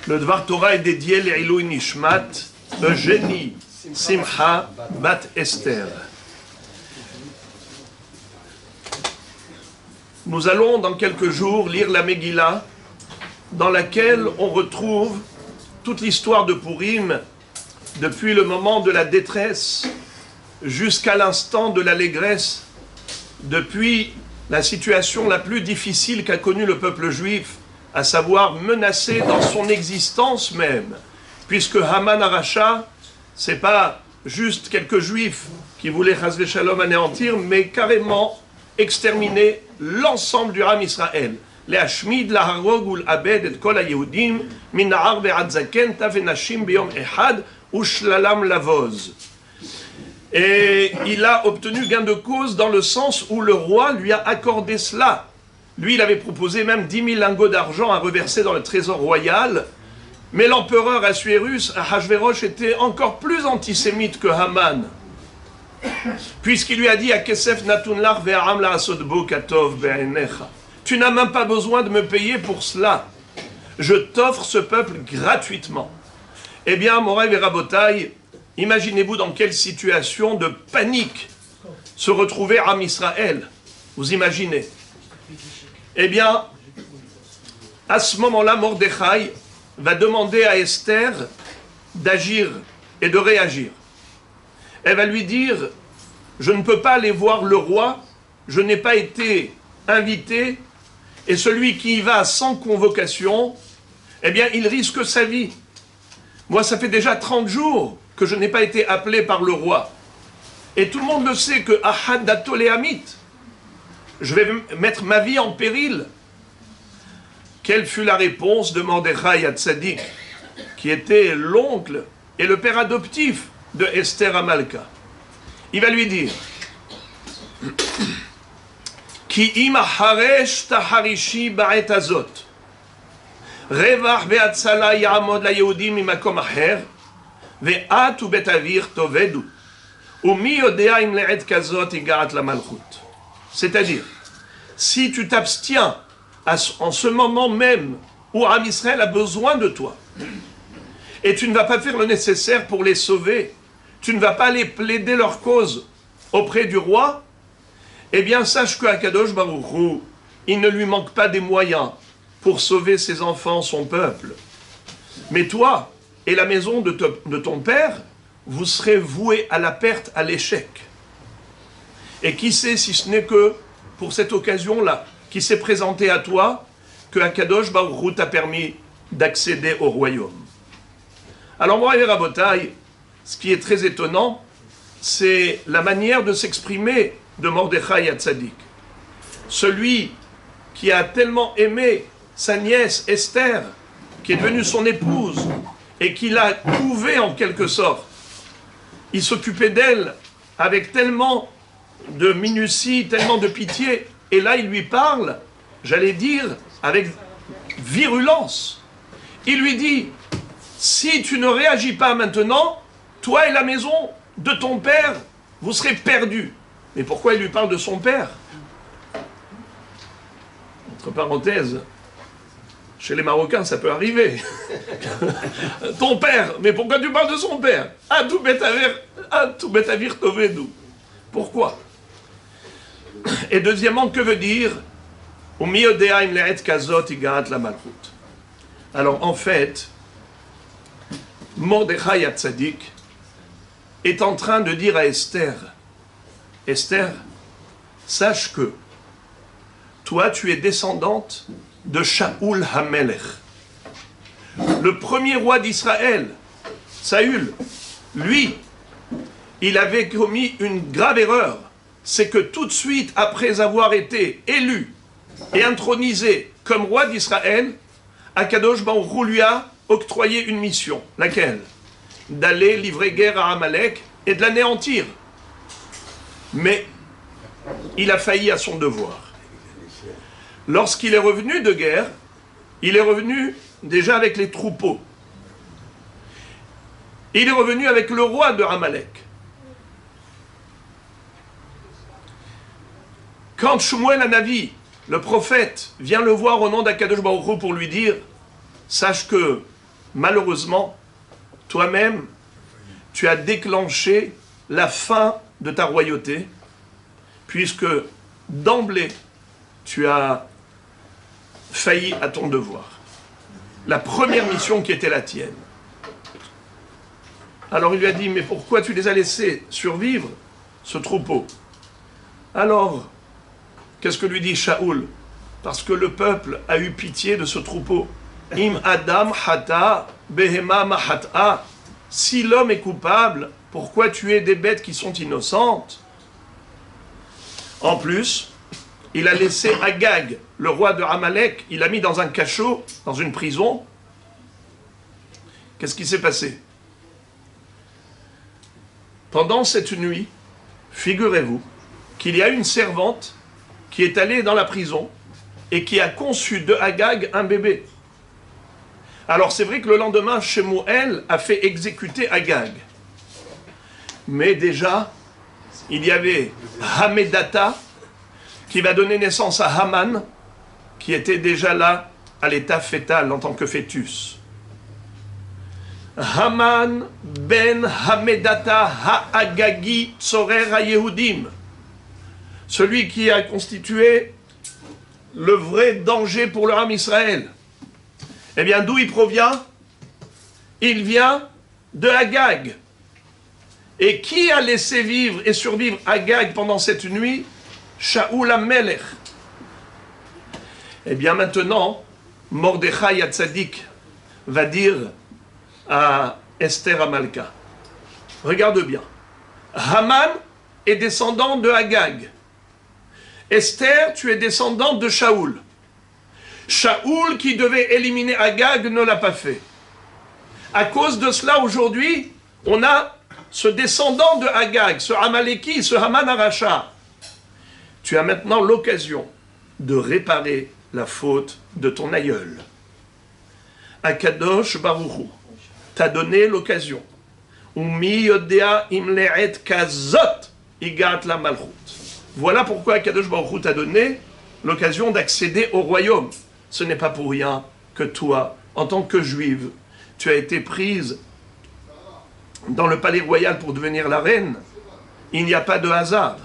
Le Dvar Torah est dédié l'Ilui Nishmat Eugénie Simcha Bat Esther. Nous allons dans quelques jours lire la Megillah, dans laquelle on retrouve toute l'histoire de Purim, depuis le moment de la détresse jusqu'à l'instant de l'allégresse, depuis la situation la plus difficile qu'a connue le peuple juif, à savoir menacé dans son existence même, puisque Haman Aracha, c'est pas juste quelques juifs qui voulaient Chas v'Shalom anéantir, mais carrément exterminer l'ensemble du Ham Israël. להשמיד, להרוג ולאבד את כל היהודים מנער ועד זקן, טף ונשים ביום אחד ושללם לבוז. Et il a obtenu gain de cause dans le sens où le roi lui a accordé cela. Lui, il avait proposé même 10 000 lingots d'argent à reverser dans le trésor royal, mais l'empereur Assuérus, Ahashvérosh, était encore plus antisémite que Haman, puisqu'il lui a dit « Akesef natun lach ve'aram la'asod bo katov be'enecha » Tu n'as même pas besoin de me payer pour cela. Je t'offre ce peuple gratuitement. Eh bien, Moraï et Rabotaï, imaginez-vous dans quelle situation de panique se retrouvait Am Israël. Vous imaginez? Eh bien, à ce moment-là, Mordechai va demander à Esther d'agir et de réagir. Elle va lui dire, je ne peux pas aller voir le roi, je n'ai pas été invité, et celui qui y va sans convocation, eh bien, il risque sa vie. Moi, ça fait déjà 30 jours que je n'ai pas été appelé par le roi. Et tout le monde le sait que Ahad Dato Lehamit, je vais mettre ma vie en péril. Quelle fut la réponse de Mordechai Hatzadik, qui était l'oncle et le père adoptif de Esther Amalka? Il va lui dire, Ki im haresh taharishi ba'et azot, revach ve'atzala ya'amod la'yehudim mimakom acher, ve'at u'bet avir tovedu, u'mi yodea im le'et kazot igarat la malchut. C'est-à-dire, si tu t'abstiens en ce moment même où Am Israël a besoin de toi, et tu ne vas pas faire le nécessaire pour les sauver, tu ne vas pas aller plaider leur cause auprès du roi, eh bien sache que Akadosh Baruch Hu, il ne lui manque pas des moyens pour sauver ses enfants, son peuple. Mais toi et la maison de ton père, vous serez voués à la perte, à l'échec. Et qui sait si ce n'est que pour cette occasion-là, qui s'est présentée à toi, que Akadosh Baruch Hu t'a permis d'accéder au royaume. Alors moi et Rabotai, ce qui est très étonnant, c'est la manière de s'exprimer de Mordechai Hatzadik. Celui qui a tellement aimé sa nièce Esther, qui est devenue son épouse, et qui l'a couvée en quelque sorte. Il s'occupait d'elle avec tellement de minutie, tellement de pitié, et là il lui parle, j'allais dire, avec virulence. Il lui dit, si tu ne réagis pas maintenant, toi et la maison de ton père, vous serez perdus. Mais pourquoi il lui parle de son père? Entre parenthèses, chez les Marocains, ça peut arriver. Ton père, mais pourquoi tu parles de son père? Tout betavir tovedu. Pourquoi? Et deuxièmement, que veut dire alors en fait, Mordechai Hatzadik est en train de dire à Esther, Esther, sache que toi tu es descendante de Shaoul Hamelech, le premier roi d'Israël. Saül, lui, il avait commis une grave erreur, c'est que tout de suite après avoir été élu et intronisé comme roi d'Israël, Akadosh Baruch Hu lui a octroyé une mission. Laquelle? D'aller livrer guerre à Amalek et de l'anéantir. Mais il a failli à son devoir. Lorsqu'il est revenu de guerre, il est revenu déjà avec les troupeaux. Il est revenu avec le roi de Amalek. Quand Shmuel Hanavi, le prophète, vient le voir au nom d'Akadosh Baruch Hu pour lui dire, sache que malheureusement, toi-même, tu as déclenché la fin de ta royauté, puisque d'emblée, tu as failli à ton devoir. La première mission qui était la tienne. Alors il lui a dit, mais pourquoi tu les as laissés survivre, ce troupeau? Alors, qu'est-ce que lui dit Shaoul? Parce que le peuple a eu pitié de ce troupeau. Im Adam hata behema mahata. Si l'homme est coupable, pourquoi tuer des bêtes qui sont innocentes? En plus, il a laissé Agag, le roi de Amalek, il l'a mis dans un cachot, dans une prison. Qu'est-ce qui s'est passé? Pendant cette nuit, figurez-vous qu'il y a une servante qui est allée dans la prison et qui a conçu de Agag un bébé. Alors c'est vrai que le lendemain, Shemuel a fait exécuter Agag. Mais déjà, il y avait Hamedata qui va donner naissance à Haman, qui était déjà là à l'état fœtal en tant que fœtus. Haman ben Hamedata ha-Agagi tzorer ha-Yehudim, celui qui a constitué le vrai danger pour le Ham Israël. Eh bien, d'où il provient? Il vient de Agag. Et qui a laissé vivre et survivre Agag pendant cette nuit? Shaoul HaMelech. Eh bien, maintenant, Mordechai HaTzadik va dire à Esther Hamalka, regarde bien, Haman est descendant de Agag. Esther, tu es descendante de Shaoul. Shaoul, qui devait éliminer Agag, ne l'a pas fait. À cause de cela, aujourd'hui, on a ce descendant de Agag, ce Amaleki, ce Haman Aracha. Tu as maintenant l'occasion de réparer la faute de ton aïeul. Akadosh Baruch Hu t'a donné l'occasion. Umi yodea imle'et kazot igat la malchut. Voilà pourquoi Akadosh Baruch Hu t'a donné l'occasion d'accéder au royaume. Ce n'est pas pour rien que toi, en tant que juive, tu as été prise dans le palais royal pour devenir la reine. Il n'y a pas de hasard.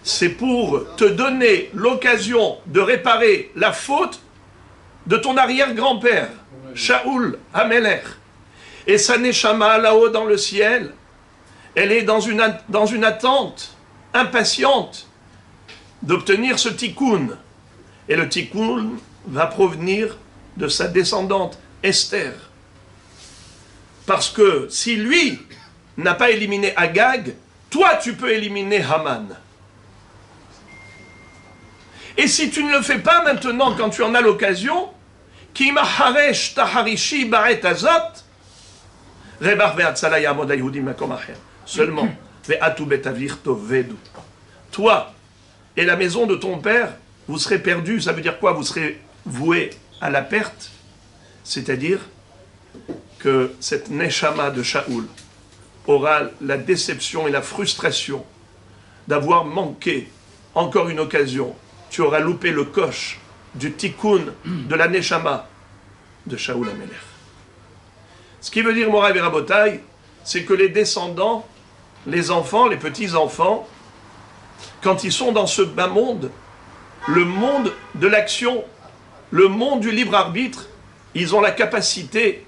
C'est pour te donner l'occasion de réparer la faute de ton arrière-grand-père, Shaoul HaMelech. Et sa neshama là-haut dans le ciel, elle est dans une attente impatiente d'obtenir ce tikkun. Et le tikkun va provenir de sa descendante Esther. Parce que si lui n'a pas éliminé Agag, toi tu peux éliminer Haman. Et si tu ne le fais pas maintenant, quand tu en as l'occasion, Ki maharesh taharishi baret azot, rebar ve'atzala yamod haYehudim makom acher. Seulement, ve'atu betavir tovedu. Toi et la maison de ton père, vous serez perdus. Ça veut dire quoi? Vous serez voués à la perte. C'est-à-dire que cette neshama de Shaoul aura la déception et la frustration d'avoir manqué encore une occasion. Tu auras loupé le coche du tikkun de la neshama de Shaoul HaMelech. Ce qui veut dire, Moraï Verabotai, c'est que les descendants, les enfants, les petits-enfants, quand ils sont dans ce bas monde, le monde de l'action, le monde du libre arbitre, ils ont la capacité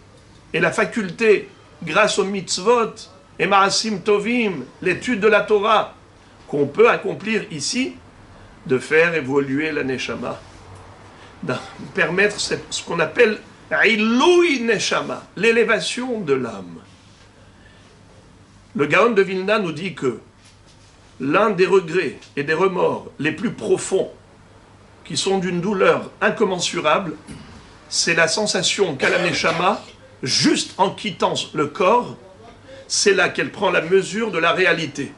et la faculté, grâce aux mitzvot et marasim tovim, l'étude de la Torah, qu'on peut accomplir ici, de faire évoluer la neshama, de permettre ce qu'on appelle ilui neshama, l'élévation de l'âme. Le Gaon de Vilna nous dit que l'un des regrets et des remords les plus profonds, qui sont d'une douleur incommensurable, c'est la sensation qu'a la neshama, juste en quittant le corps, c'est là qu'elle prend la mesure de la réalité.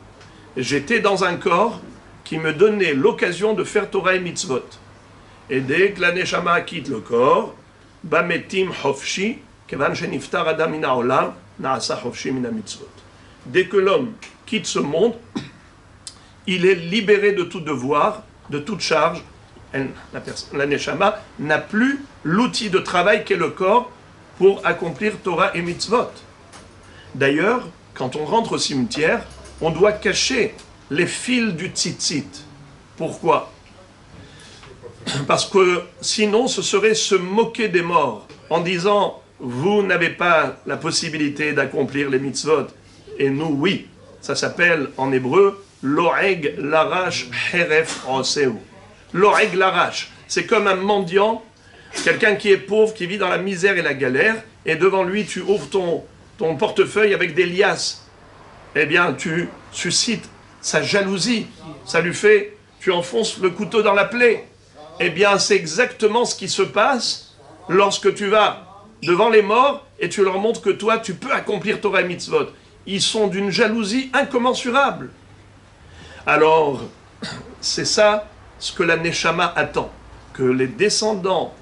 J'étais dans un corps qui me donnait l'occasion de faire Torah et mitzvot. Et dès que la neshama quitte le corps, bametim hofshi, kevan sheniftar adam min haolam, naasa hofshi min mitzvot. Dès que l'homme quitte ce monde, il est libéré de tout devoir, de toute charge. La neshama n'a plus l'outil de travail qu'est le corps pour accomplir Torah et mitzvot. D'ailleurs, quand on rentre au cimetière, on doit cacher les fils du tzitzit. Pourquoi? Parce que sinon, ce serait se moquer des morts en disant « Vous n'avez pas la possibilité d'accomplir les mitzvot, et nous, oui. » Ça s'appelle en hébreu « Lo'eg larash heref oseu ». Lo'eg larash, c'est comme un mendiant, quelqu'un qui est pauvre, qui vit dans la misère et la galère, et devant lui, tu ouvres ton portefeuille avec des liasses. Eh bien, tu suscites sa jalousie. Ça lui fait, tu enfonces le couteau dans la plaie. Eh bien, c'est exactement ce qui se passe lorsque tu vas devant les morts et tu leur montres que toi, tu peux accomplir Torah et mitzvot. Ils sont d'une jalousie incommensurable. Alors, c'est ça ce que la Neshama attend. Que les descendants,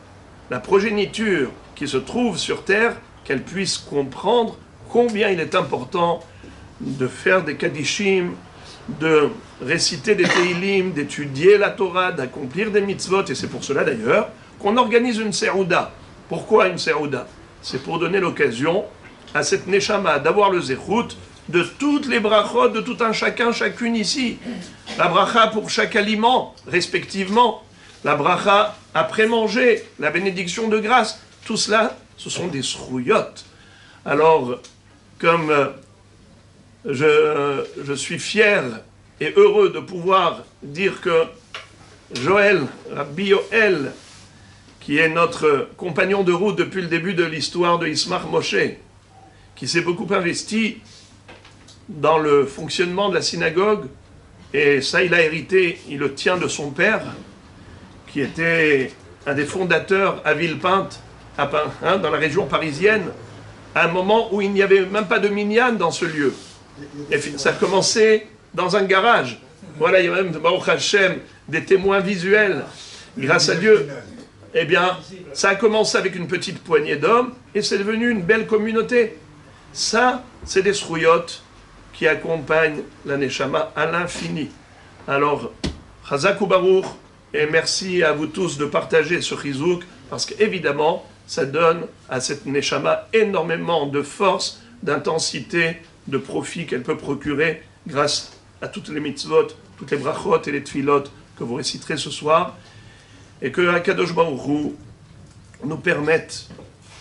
la progéniture qui se trouve sur terre, qu'elle puisse comprendre combien il est important de faire des Kadishim, de réciter des Teilim, d'étudier la Torah, d'accomplir des mitzvot. Et c'est pour cela d'ailleurs qu'on organise une Serouda. Pourquoi une Serouda? C'est pour donner l'occasion à cette Neshama d'avoir le Zechut de toutes les brachot, de tout un chacun, chacune ici. La bracha pour chaque aliment, respectivement. La bracha après manger, la bénédiction de grâce. Tout cela, ce sont des srouillottes. Alors, comme je suis fier et heureux de pouvoir dire que Joël, Rabbi Yoel, qui est notre compagnon de route depuis le début de l'histoire de Ismach Moshe, qui s'est beaucoup investi dans le fonctionnement de la synagogue, et ça il a hérité, il le tient de son père, qui était un des fondateurs à Villepinte, dans la région parisienne, à un moment où il n'y avait même pas de minyan dans ce lieu. Et ça a commencé dans un garage. Voilà, il y a même, Baruch Hashem, des témoins visuels. Grâce à Dieu, eh bien, ça a commencé avec une petite poignée d'hommes et c'est devenu une belle communauté. Ça, c'est des srouillottes qui accompagnent la Neshama à l'infini. Alors, Chazak Baruch, et merci à vous tous de partager ce chizouk, parce qu'évidemment, ça donne à cette Neshama énormément de force, d'intensité, de profit qu'elle peut procurer grâce à toutes les mitzvot, toutes les brachot et les tfilot que vous réciterez ce soir, et que Akadosh Baruch Hu nous permette,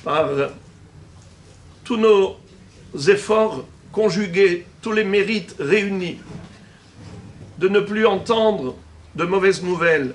par tous nos efforts conjugués, tous les mérites réunis, de ne plus entendre de mauvaises nouvelles,